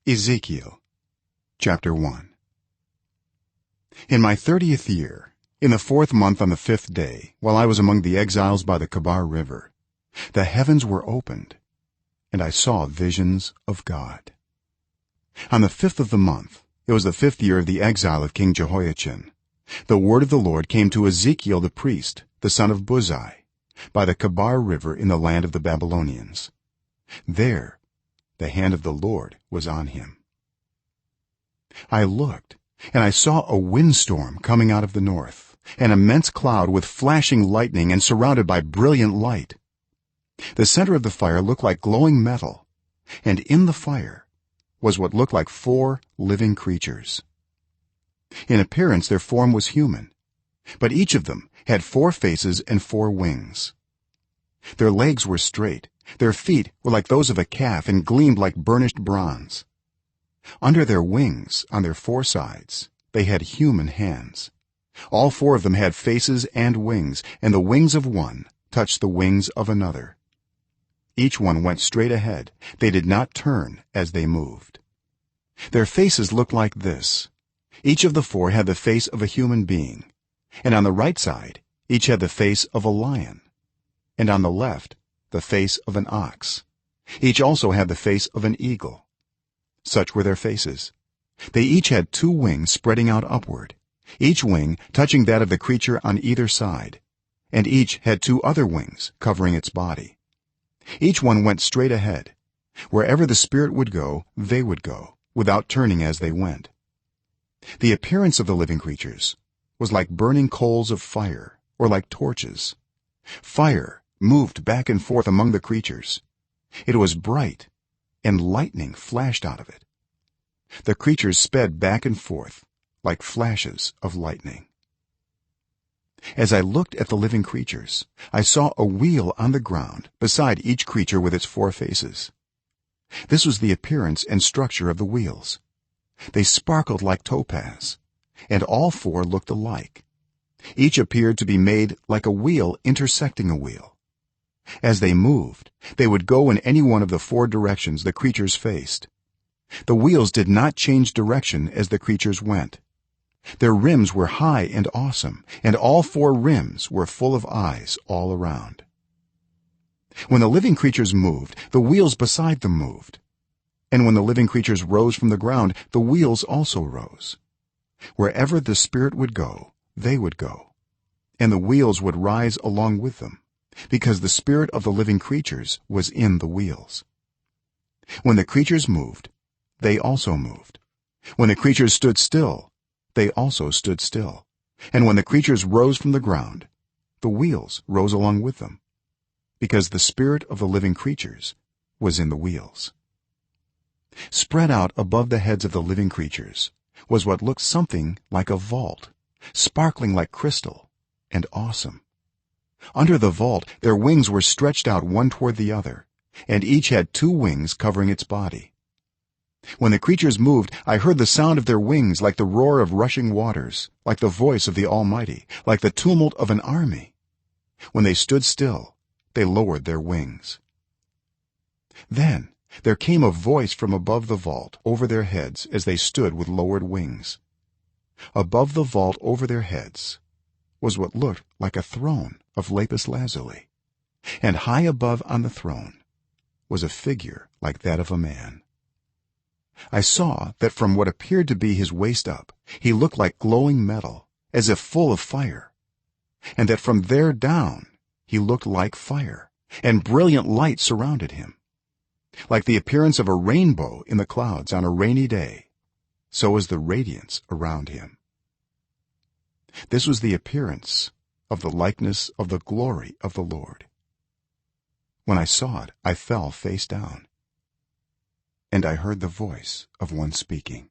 Ezekiel chapter 1. In my 30th year, in the 4th month on the 5th day, while I was among the exiles by the Kebar river, the heavens were opened, and I saw visions of God. On the 5th of the month, it was the 5th year of the exile of King Jehoiachin, the word of the Lord came to Ezekiel the priest, the son of Buzi, by the Kebar river in the land of the Babylonians. There the hand of the Lord was on him. I looked, and I saw a windstorm coming out of the north, an immense cloud with flashing lightning and surrounded by brilliant light. The center of the fire looked like glowing metal, and in the fire was what looked like 4 living creatures. In appearance their form was human, but each of them had 4 faces and 4 wings. Their legs were straight, their feet were like those of a calf and gleamed like burnished bronze. Under their wings, on their 4 sides, they had human hands. All 4 of them had faces and wings, and the wings of one touched the wings of another. Each one went straight ahead. They did not turn as they moved. Their faces looked like this. Each of the 4 had the face of a human being, and on the right side each had the face of a lion, and on the left the face of an ox. Each also had the face of an eagle. Such were their faces. They each had 2 wings spreading out upward, each wing touching that of the creature on either side, and each had 2 other wings covering its body. Each one went straight ahead. Wherever the spirit would go, they would go, without turning as they went. The appearance of the living creatures was like burning coals of fire, or like torches. Fire moved back and forth among the creatures. It was bright, and lightning flashed out of it. The creatures sped back and forth like flashes of lightning. As I looked at the living creatures, I saw a wheel on the ground beside each creature with its 4 faces. This was the appearance and structure of the wheels. They sparkled like topaz, and all 4 looked alike. Each appeared to be made like a wheel intersecting a wheel. As they moved, they would go in any one of the 4 directions the creatures faced. The wheels did not change direction as the creatures went. Their rims were high and awesome, and all 4 rims were full of eyes all around. When the living creatures moved, the wheels beside them moved, and when the living creatures rose from the ground, the wheels also rose. Wherever the spirit would go, they would go, and the wheels would rise along with them, because the spirit of the living creatures was in the wheels. When the creatures moved, they also moved. When the creatures stood still, they also stood still, and when the creatures rose from the ground, the wheels rose along with them, because the spirit of the living creatures was in the wheels. Spread out above the heads of the living creatures was what looked something like a vault, sparkling like crystal and awesome. Under the vault their wings were stretched out one toward the other, and each had 2 wings covering its body. When the creatures moved, I heard the sound of their wings like the roar of rushing waters, like the voice of the Almighty, like the tumult of an army. When they stood still, they lowered their wings. Then there came a voice from above the vault over their heads as they stood with lowered wings. Above the vault over their heads was what looked like a throne of lapis lazuli, and high above on the throne was a figure like that of a man. I saw that from what appeared to be his waist up, he looked like glowing metal, as if full of fire, and that from there down he looked like fire, and brilliant light surrounded him. Like the appearance of a rainbow in the clouds on a rainy day, so was the radiance around him. This was the appearance of the likeness of the glory of the Lord. When I saw it, I fell face down, and I heard the voice of one speaking.